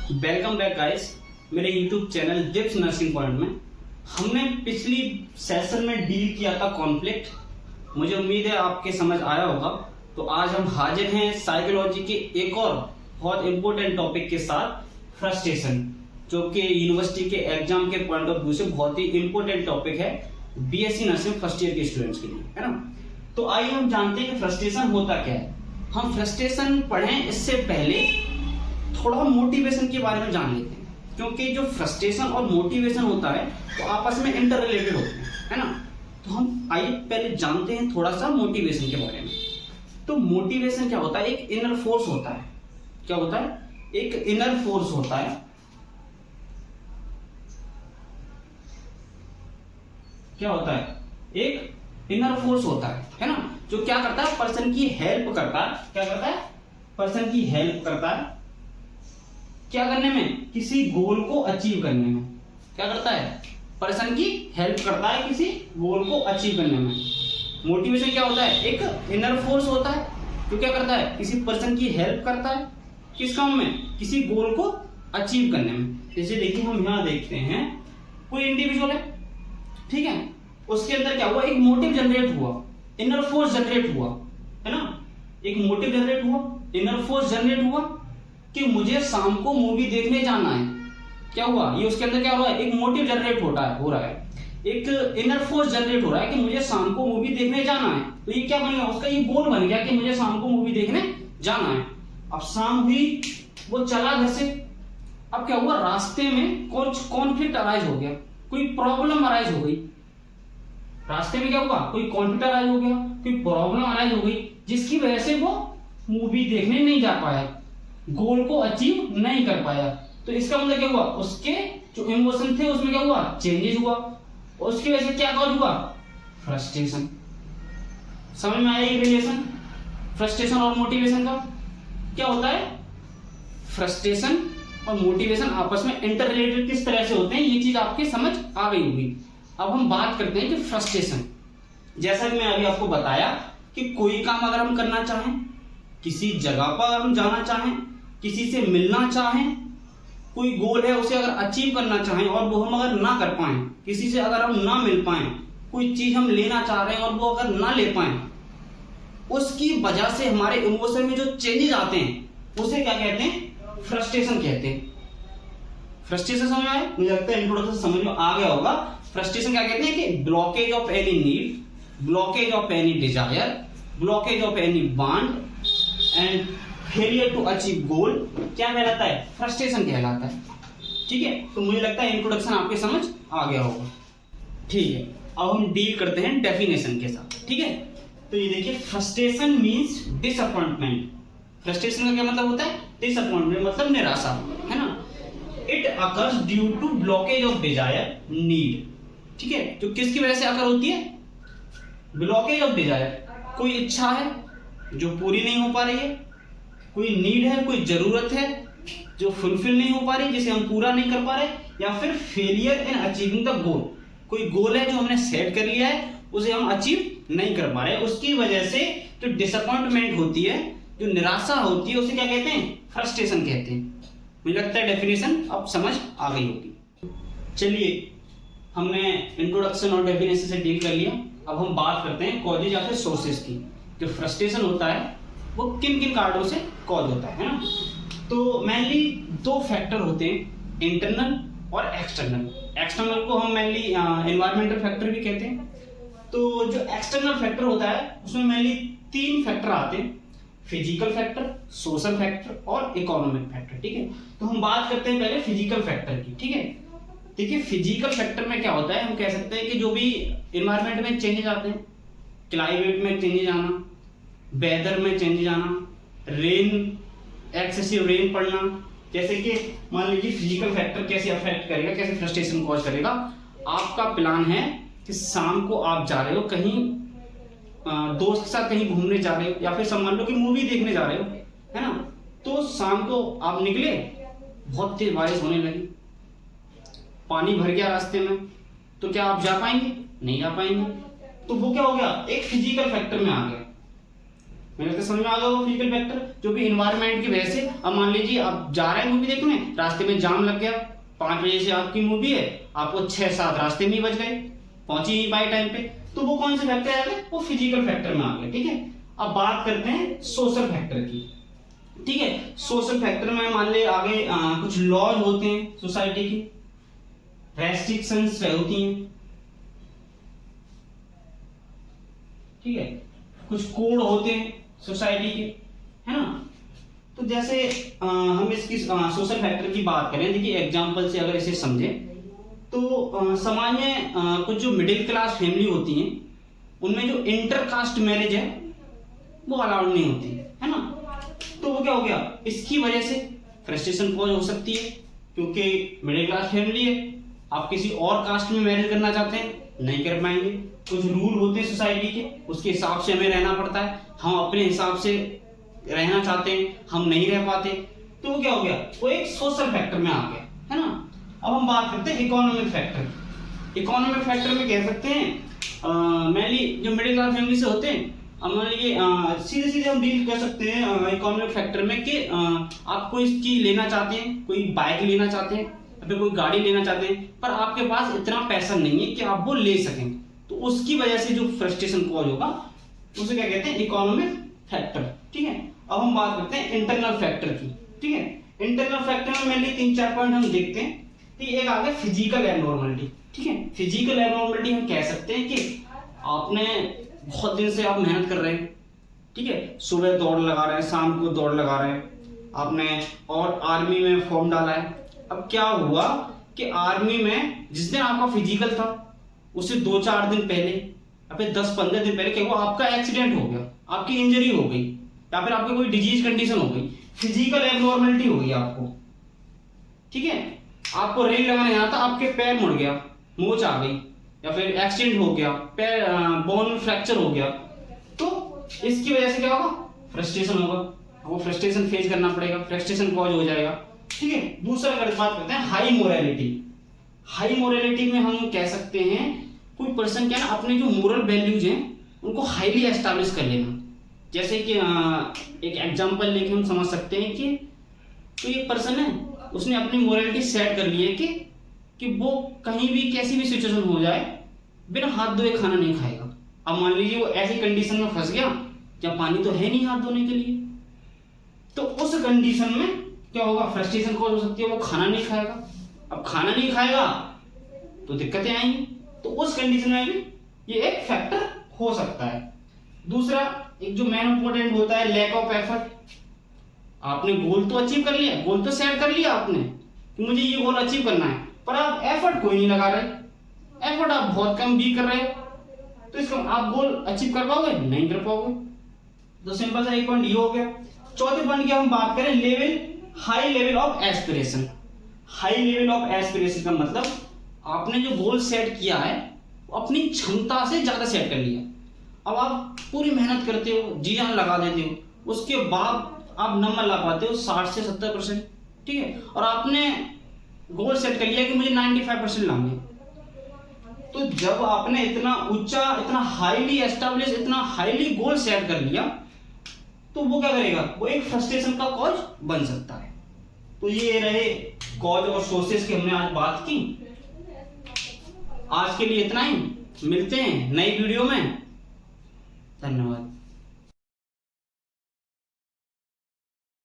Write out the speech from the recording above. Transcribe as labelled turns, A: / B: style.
A: Welcome back guys मेरे YouTube channel dips nursing point में। हमने पिछली सेशन में डील किया था कॉन्फ्लिक्ट। मुझे उम्मीद है आपके समझ आया होगा। तो आज हम हाजिर हैं साइकोलॉजी के एक और बहुत इंपॉर्टेंट टॉपिक के साथ, फ्रस्ट्रेशन, जो कि यूनिवर्सिटी के एग्जाम के पॉइंट ऑफ व्यू से बहुत ही इंपॉर्टेंट टॉपिक है बीएससी नर्सिंग फर्स्ट ईयर के स्टूडेंट्स के लिए, है ना। तो आइए हम जानते हैं कि फ्रस्ट्रेशन होता क्या है। हम फ्रस्ट्रेशन पढ़ें इससे पहले थोड़ा मोटिवेशन के बारे में जान लेते हैं, क्योंकि जो फ्रस्ट्रेशन और मोटिवेशन होता है तो आपस में इंटर रिलेटेड होते हैं, है ना। तो हम आइए पहले जानते हैं थोड़ा सा मोटिवेशन के बारे में। तो मोटिवेशन क्या होता है? एक इनर फोर्स होता है। क्या होता है? एक इनर फोर्स होता है। क्या होता है? एक इनर फोर्स होता है ना, जो क्या करता है? पर्सन की हेल्प करता है। क्या करता है? पर्सन की हेल्प करता है क्या करने में? किसी गोल को अचीव करने में। क्या करता है? पर्सन की हेल्प करता है किसी गोल को अचीव करने में। मोटिवेशन क्या होता है? एक इनर फोर्स होता है जो क्या करता है? किसी पर्सन की हेल्प करता है किस काम में? किसी गोल को अचीव करने में। जैसे देखिए, हम यहां देखते हैं कोई इंडिविजुअल है, ठीक है, उसके अंदर क्या हुआ? एक मोटिव जनरेट हुआ, इनर फोर्स जनरेट हुआ, है ना। एक मोटिव जनरेट हुआ, इनर फोर्स जनरेट हुआ कि मुझे शाम को मूवी देखने जाना है। क्या हुआ? ये उसके अंदर क्या हो रहा है? एक मोटिव जनरेट हो रहा है, एक इनर फोर्स जनरेट हो रहा है कि मुझे शाम को मूवी देखने जाना है। तो ये क्या बन गया? उसका ये गोल बन गया कि मुझे शाम को मूवी देखने जाना है। अब शाम हुई, वो चला घर से। अब क्या हुआ? रास्ते में कुछ कॉन्फ्लिक्ट अराइज हो गया, कोई प्रॉब्लम अराइज हो गई। रास्ते में क्या हुआ? कोई कॉन्फ्लिक्ट अराइज हो गया, कोई प्रॉब्लम अराइज हो गई, जिसकी वजह से वो मूवी देखने नहीं जा पाया, गोल को अचीव नहीं कर पाया। तो इसका मतलब क्या हुआ? उसके जो इमोशन थे उसमें क्या हुआ? चेंजेस हुआ। और उसकी वजह से क्या कॉज हुआ? फ्रस्ट्रेशन। समझ में आया ये रिलेशन फ्रस्ट्रेशन और मोटिवेशन का? क्या होता है? फ्रस्ट्रेशन और मोटिवेशन आपस में इंटर रिलेटेड किस तरह से होते हैं, ये चीज आपकी समझ आ गई होगी। अब हम बात करते हैं कि फ्रस्ट्रेशन, जैसा कि मैं अभी आपको बताया कि कोई काम अगर हम करना चाहें, किसी जगह पर हम जाना चाहें, किसी से मिलना चाहें, कोई गोल है उसे अगर अचीव करना चाहें और वो हम अगर ना कर पाएं, किसी से अगर हम ना मिल पाएं, कोई चीज हम लेना चाह रहे हैं और वो अगर ना ले पाएं, उसकी वजह से हमारे इमोशन में जो चेंजेस आते हैं उसे क्या कहते हैं? फ्रस्ट्रेशन कहते हैं। फ्रस्ट्रेशन समझ में आया? मुझे लगता है इंट्रोडक्शन समझ में आ गया होगा। फ्रस्ट्रेशन क्या कहते हैं? कि blockage of any need, blockage of any desire, blockage of any want and failure to achieve goal क्या कहलाता है? फ्रस्ट्रेशन कहलाता है। ठीक है, तो मुझे लगता है इंट्रोडक्शन आपके समझ आ गया होगा। ठीक है, अब हम डील करते हैं डेफिनेशन के साथ। ठीक है, तो ये देखिए, फ्रस्ट्रेशन मींस डिसअपॉइंटमेंट। फ्रस्ट्रेशन का क्या मतलब होता है? डिसअपॉइंटमेंट मतलब निराशा, है ना। It occurs due to blockage of desire, need. ठीक है, तो किसकी वजह से अकर होती है? Blockage of desire. कोई इच्छा है जो पूरी नहीं हो पा रही है, कोई नीड है, कोई जरूरत है जो फुलफिल नहीं हो पा रही, जिसे हम पूरा नहीं कर पा रहे, या फिर failure in achieving the goal. कोई गोल है जो हमने सेट कर लिया है, उसे हम अचीव नहीं कर पा रहे, उसकी वजह से जो डिसअपॉइंटमेंट होती है, जो निराशा होती है, उसे क्या कहते हैं? फ्रस्ट्रेशन कहते हैं। मुझे लगता है डेफिनेशन अब समझ आ गई होगी। चलिए, हमने इंट्रोडक्शन और डेफिनेशन से डील कर लिया। अब हम बात करते हैं कॉजेज या फिर सोर्सेज की। जो फ्रस्ट्रेशन होता है वो किन किन कारणों से कॉज होता है ना। तो मेनली दो फैक्टर होते हैं, इंटरनल और एक्सटर्नल। एक्सटर्नल को हम मेनली एनवायरमेंटल फैक्टर भी कहते हैं। तो जो एक्सटर्नल फैक्टर होता है उसमें मेनली तीन फैक्टर आते हैं, फिजिकल फैक्टर, सोशल फैक्टर और इकोनॉमिक फैक्टर। ठीक है, तो हम बात करते हैं पहले फिजिकल फैक्टर की। ठीक है, देखिए, फिजिकल फैक्टर में क्या होता है? हम कह सकते हैं कि जो भी एनवायरमेंट में चेंजेस आते हैं, क्लाइमेट में चेंजेस आना, वेदर में चेंजेस आना, रेन, एक्सेसिव रेन पड़ना, जैसे कि मान लीजिए फिजिकल फैक्टर कैसे अफेक्ट करेगा, कैसे फ्रस्ट्रेशन कॉज करेगा। आपका प्लान है कि शाम को आप जा रहे हो कहीं, दोस्त के साथ कहीं घूमने जा रहे हो, या फिर मान लो कि मूवी देखने जा रहे हो, है ना। तो शाम को आप निकले, बहुत तेज बारिश होने लगी, पानी भर गया रास्ते में, तो क्या आप जा पाएंगे? नहीं जा पाएंगे। तो वो क्या हो गया? एक फिजिकल फैक्टर में आ गया। मेरे को समझ में आ गया वो फिजिकल फैक्टर जो भी इन्वायरमेंट की वजह से। अब मान लीजिए आप जा रहे हैं मूवी देखने, रास्ते में जाम लग गया, 5 बजे से आपकी मूवी है, आपको 6-7 रास्ते में ही बज गए, पहुंच ही नहीं पाए टाइम पे, तो वो कौन से फैक्टर आ गए? वो फिजिकल फैक्टर में आ गए। ठीक है, अब बात करते हैं सोशल फैक्टर की। ठीक है, सोशल फैक्टर में मान ले आगे कुछ लॉज होते हैं सोसाइटी की, रेस्ट्रिक्शंस होती हैं। ठीक है, कुछ कोड होते हैं सोसाइटी के, है ना। तो जैसे हम इसकी सोशल फैक्टर की बात करें, देखिए एग्जांपल से अगर इसे समझे तो समाज में कुछ जो मिडिल क्लास फैमिली होती हैं उनमें जो इंटरकास्ट मैरिज है वो अलाउड नहीं होती है ना। तो वो क्या हो गया, इसकी वजह से फ्रस्ट्रेशन कॉज हो सकती है, क्योंकि मिडिल क्लास फैमिली है, आप किसी और कास्ट में मैरिज करना चाहते हैं, नहीं कर पाएंगे। कुछ रूल होते हैं सोसाइटी के, उसके हिसाब से हमें रहना पड़ता है, हम अपने हिसाब से रहना चाहते हैं, हम नहीं रह पाते। तो वो क्या हो गया, वो एक सोशल फैक्टर में आ गया, है ना। अब हम बात करते हैं इकोनॉमिक फैक्टर। इकोनॉमिक फैक्टर में कह सकते हैं मेनली जो मिडिल क्लास फैमिली से होते हैं, हमारे लिए सीधे सीधे हम डील कर सकते हैं इकोनॉमिक फैक्टर में कि आप कोई चीज लेना चाहते हैं, कोई बाइक लेना चाहते हैं, फिर कोई गाड़ी लेना चाहते हैं, पर आपके पास इतना पैसा नहीं है कि आप वो ले सकें, तो उसकी वजह से जो फ्रस्ट्रेशन कॉज होगा उसे क्या कहते हैं, इकोनॉमिक फैक्टर। ठीक है, अब हम बात करते हैं इंटरनल फैक्टर की। ठीक है, इंटरनल फैक्टर में मेनली 3-4 पॉइंट हम देखते हैं। तो एक आ गया फिजिकल एबनॉर्मलिटी। ठीक है, फिजिकल एबनॉर्मलिटी हम कह सकते हैं कि आपने बहुत दिन से आप मेहनत कर रहे हैं, ठीक है, सुबह दौड़ लगा रहे हैं, शाम को दौड़ लगा रहे हैं, आपने और आर्मी में फॉर्म डाला है। अब क्या हुआ कि आर्मी में जिस दिन आपका फिजिकल था उससे 2-4 दिन पहले या फिर 10-15 दिन पहले क्या हुआ, आपका एक्सीडेंट हो गया, आपकी इंजरी हो गई, या फिर आपकी कोई डिजीज कंडीशन हो गई, फिजिकल एबनॉर्मलिटी हो गई आपको। ठीक है, आपको रेल लगाने आना था, आपके पैर मुड़ गया, मोच आ गई, या फिर एक्सीडेंट हो गया, पैर बोन फ्रैक्चर हो गया, तो इसकी वजह से क्या होगा, फ्रस्ट्रेशन होगा, वो फ्रस्ट्रेशन फेस करना पड़ेगा, फ्रस्ट्रेशन कॉज हो जाएगा। ठीक है, दूसरा अगर बात करते हैं हाई मोरालिटी। हाई मोरालिटी में हम कह सकते हैं कोई पर्सन क्या ना अपने जो मोरल वैल्यूज हैं उनको हाईली एस्टैब्लिश कर लेना। जैसे कि एक एग्जांपल लेके हम समझ सकते हैं कि तो एक पर्सन है, उसने अपनी मोरालिटी सेट कर ली है कि वो कहीं भी कैसी भी सिचुएशन हो जाए बिना हाथ धोए खाना नहीं खाएगा। अब मान लीजिए वो ऐसी कंडीशन में फंस गया जब पानी तो है नहीं हाथ धोने के लिए, तो उस कंडीशन में क्या होगा, फ्रस्ट्रेशन कॉज हो सकती है, वो खाना नहीं खाएगा। अब खाना नहीं खाएगा तो दिक्कतें आएंगी, तो उस कंडीशन में भी ये एक फैक्टर हो सकता है। दूसरा एक जो मेन इंपॉर्टेंट होता है लैक ऑफ एफर्ट। आपने गोल तो अचीव कर लिया, गोल तो सेट कर लिया आपने कि मुझे ये गोल अचीव करना है, पर आप एफर्ट कोई नहीं लगा रहे, एफर्ट आप बहुत कम भी कर रहे हो, तो इसका आप गोल अचीव कर पाओगे, नहीं कर पाओगे। तो सिंपल सा एक पॉइंट ये हो गया। चौथे पॉइंट की हम बात करें level, high level of aspiration. High level of aspiration का मतलब आपने जो गोल सेट किया है वो अपनी क्षमता से ज्यादा सेट कर लिया। अब आप पूरी मेहनत करते हो, जी जान लगा देते हो, उसके बाद आप नंबर ला पाते हो 60 से 70%। ठीक है, और आपने गोल सेट कर लिया कि मुझे 95% लाऊंगे। तो जब आपने इतना ऊंचा, इतना हाईली एस्टैब्लिश, इतना हाईली गोल सेट कर लिया, तो वो क्या करेगा, वो एक फ्रस्ट्रेशन का कॉज बन सकता है। तो ये रहे कॉज और सोर्सेस की हमने आज बात की। आज के लिए इतना ही, मिलते हैं नई वीडियो में, धन्यवाद।